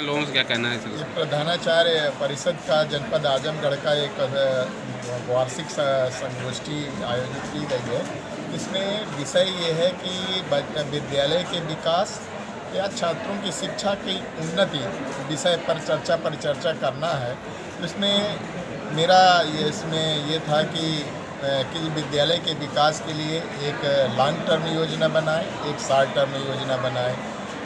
लोगों से क्या कहना है ये सर? प्रधानाचार्य परिषद का जनपद आजमगढ़ का एक वार्षिक संगोष्ठी आयोजित की गई है। इसमें विषय ये है कि विद्यालय के विकास या छात्रों की शिक्षा की उन्नति विषय पर चर्चा करना है। इसमें मेरा इसमें ये था कि विद्यालय के विकास के लिए एक लॉन्ग टर्म योजना बनाएं, एक शॉर्ट टर्म योजना बनाएं।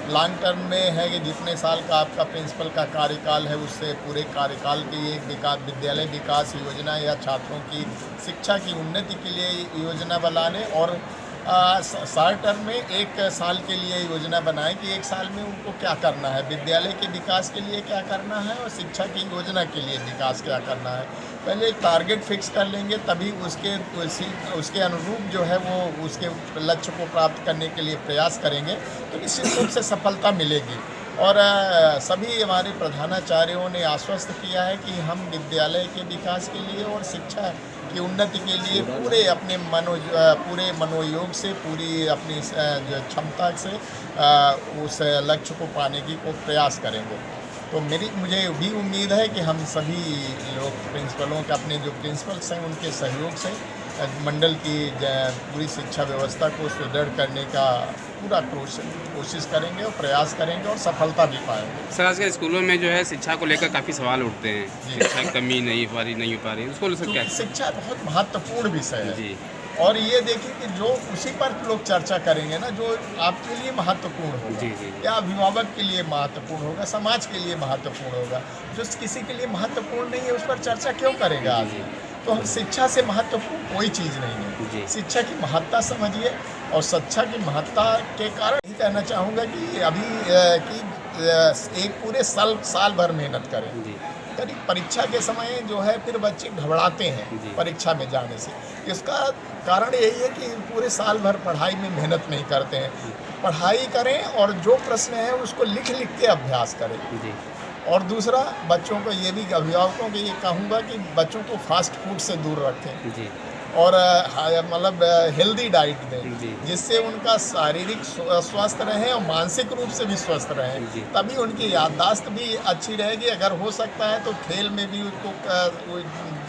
लॉन्ग टर्म में है कि जितने साल का आपका प्रिंसिपल का कार्यकाल है उससे पूरे कार्यकाल के लिए विद्यालय विकास योजना या छात्रों की शिक्षा की उन्नति के लिए योजना बनाने, और शॉर्ट टर्म में एक साल के लिए योजना बनाएं कि एक साल में उनको क्या करना है, विद्यालय के विकास के लिए क्या करना है और शिक्षा की योजना के लिए विकास क्या करना है। पहले एक टारगेट फिक्स कर लेंगे, तभी उसके अनुरूप जो है वो उसके लक्ष्य को प्राप्त करने के लिए प्रयास करेंगे तो निश्चित रूप से सफलता मिलेगी। और सभी हमारे प्रधानाचार्यों ने आश्वस्त किया है कि हम विद्यालय के विकास के लिए और शिक्षा की उन्नति के लिए पूरे मनोयोग से, पूरी अपनी जो क्षमता से उस लक्ष्य को पाने की को प्रयास करेंगे। तो मुझे भी उम्मीद है कि हम सभी लोग प्रिंसिपलों के, अपने जो प्रिंसिपल्स हैं उनके सहयोग से मंडल की पूरी शिक्षा व्यवस्था को सुदृढ़ करने का पूरा कोशिश करेंगे और प्रयास करेंगे और सफलता भी पाएंगे। सर, आजकल स्कूलों में जो है शिक्षा को लेकर काफ़ी सवाल उठते हैं, शिक्षा की कमी नहीं हो पा रही उसको लेकर क्या? शिक्षा बहुत महत्वपूर्ण विषय है जी। और ये देखिए कि जो उसी पर लोग चर्चा करेंगे ना, जो आपके लिए महत्वपूर्ण होगा, जी, जी। या अभिभावक के लिए महत्वपूर्ण होगा, समाज के लिए महत्वपूर्ण होगा। जो किसी के लिए महत्वपूर्ण नहीं है उस पर चर्चा क्यों करेगा आदमी? तो शिक्षा से महत्वपूर्ण कोई चीज़ नहीं है। शिक्षा की महत्ता समझिए, और शिक्षा की महत्ता के कारण ही कहना चाहूँगा कि एक पूरे साल भर मेहनत करें। करीब परीक्षा के समय जो है फिर बच्चे घबराते हैं परीक्षा में जाने से। इसका कारण यही है कि पूरे साल भर पढ़ाई में मेहनत नहीं करते हैं। पढ़ाई करें और जो प्रश्न है उसको लिख के अभ्यास करें। और दूसरा, बच्चों को ये भी, अभिभावकों को ये कहूँगा कि बच्चों को फास्ट फूड से दूर रखें और मतलब हेल्दी डाइट दें, जिससे उनका शारीरिक स्वस्थ रहे और मानसिक रूप से भी स्वस्थ रहे। तभी उनकी याददाश्त भी अच्छी रहेगी। अगर हो सकता है तो खेल में भी उनको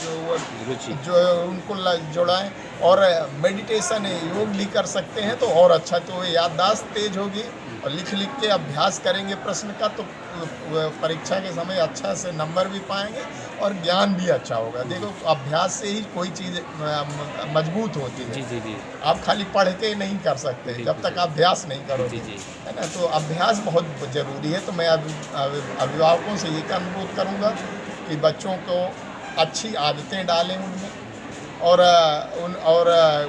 जो उनको जुड़ाएं, और मेडिटेशन योग भी कर सकते हैं तो और अच्छा, तो याददाश्त तेज होगी और लिख के अभ्यास करेंगे प्रश्न का, तो परीक्षा के समय अच्छा से नंबर भी पाएंगे और ज्ञान भी अच्छा होगा। देखो, अभ्यास से ही कोई चीज़ मजबूत होती है। जी। आप खाली पढ़ के नहीं कर सकते जब तक अभ्यास नहीं करोगे, है ना? तो अभ्यास बहुत ज़रूरी है। तो मैं अभिभावकों से ये अनुरोध करूँगा कि बच्चों को अच्छी आदतें डालें उनमें, और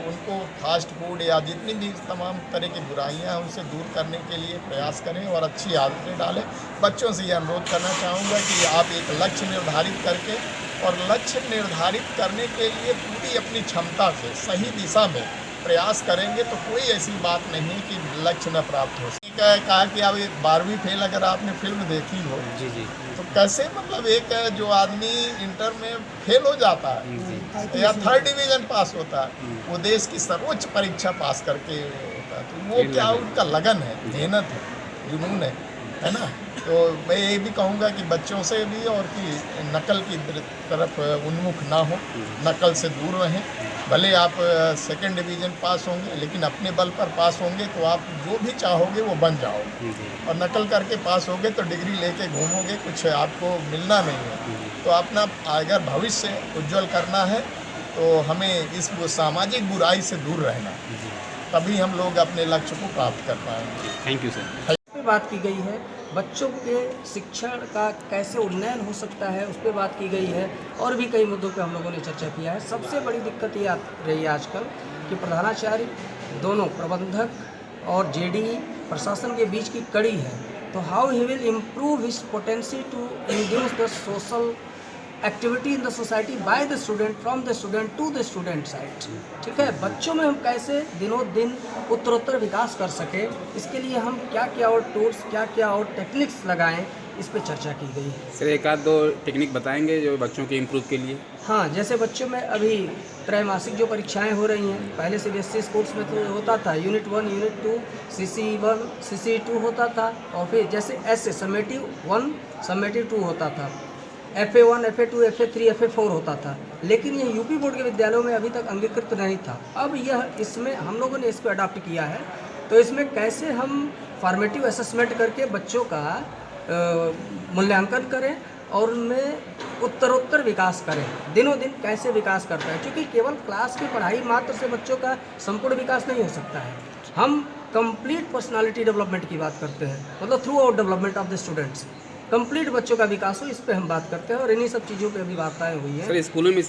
उनको फास्ट फूड या जितनी भी तमाम तरह की बुराइयां हैं उनसे दूर करने के लिए प्रयास करें और अच्छी आदतें डालें। बच्चों से ये अनुरोध करना चाहूँगा कि आप एक लक्ष्य निर्धारित करके, और लक्ष्य निर्धारित करने के लिए पूरी अपनी क्षमता से सही दिशा में प्रयास करेंगे तो कोई ऐसी बात नहीं है कि लक्ष्य न प्राप्त हो सके। कहा कि अब 12वीं फेल, अगर आपने फिल्म देखी हो तो कैसे, मतलब एक जो आदमी इंटर में फेल हो जाता है या 3rd डिवीज़न पास होता है, वो देश की सर्वोच्च परीक्षा पास करके होता है। तो वो क्या उनका लगन है, मेहनत है, जुनून है ना? तो मैं ये भी कहूँगा कि बच्चों से भी, और कि नकल की तरफ उन्मुख ना हो, नकल से दूर रहें। भले आप 2nd डिवीज़न पास होंगे, लेकिन अपने बल पर पास होंगे तो आप जो भी चाहोगे वो बन जाओगे। और नकल करके पास होगे तो डिग्री लेके घूमोगे, कुछ आपको मिलना नहीं है। तो अपना अगर भविष्य उज्जवल करना है तो हमें इस सामाजिक बुराई से दूर रहना, तभी हम लोग अपने लक्ष्य को प्राप्त कर पाएंगे। Thank you sir. बात की गई है बच्चों के शिक्षण का कैसे उन्नयन हो सकता है, उस पर बात की गई है, और भी कई मुद्दों पे हम लोगों ने चर्चा किया है। सबसे बड़ी दिक्कत ये रही है आजकल कि प्रधानाचार्य, दोनों प्रबंधक और जेडी प्रशासन के बीच की कड़ी है। तो how he will improve his potential to induce the social activity in the society by the student, from the student to the student side. ठीक है, बच्चों में हम कैसे दिनों दिन उत्तरोत्तर विकास कर सके, इसके लिए हम क्या क्या और टूल्स, क्या क्या और टेक्निक्स लगाएं इस पे चर्चा की गई है। सर एक आध दो टेक्निक बताएंगे जो बच्चों के इम्प्रूव के लिए? हाँ, जैसे बच्चों में अभी त्रैमासिक जो परीक्षाएं हो रही हैं, पहले सीबीएसई स्कूल्स में तो होता था यूनिट 1, यूनिट 2, CC1, CC2 होता था, और फिर जैसे ऐसे समेटिव 1, समेटिव 2 होता था, FA1, FA2, FA3, FA4 होता था। लेकिन ये यूपी बोर्ड के विद्यालयों में अभी तक अंगीकृत नहीं था। अब यह इसमें हम लोगों ने इसको अडॉप्ट किया है, तो इसमें कैसे हम फॉर्मेटिव असेसमेंट करके बच्चों का मूल्यांकन करें और उनमें उत्तरोत्तर विकास करें, दिनों दिन कैसे विकास करता है, क्योंकि केवल क्लास की पढ़ाई मात्र से बच्चों का संपूर्ण विकास नहीं हो सकता है। हम कंप्लीट पर्सनालिटी डेवलपमेंट की बात करते हैं, मतलब through out development of the students, complete बच्चों का विकास हो, इस पे हम बात करते हैं और इन्हीं सब चीज़ों पे अभी वार्ताएं हुई हैं। सर स्कूलों में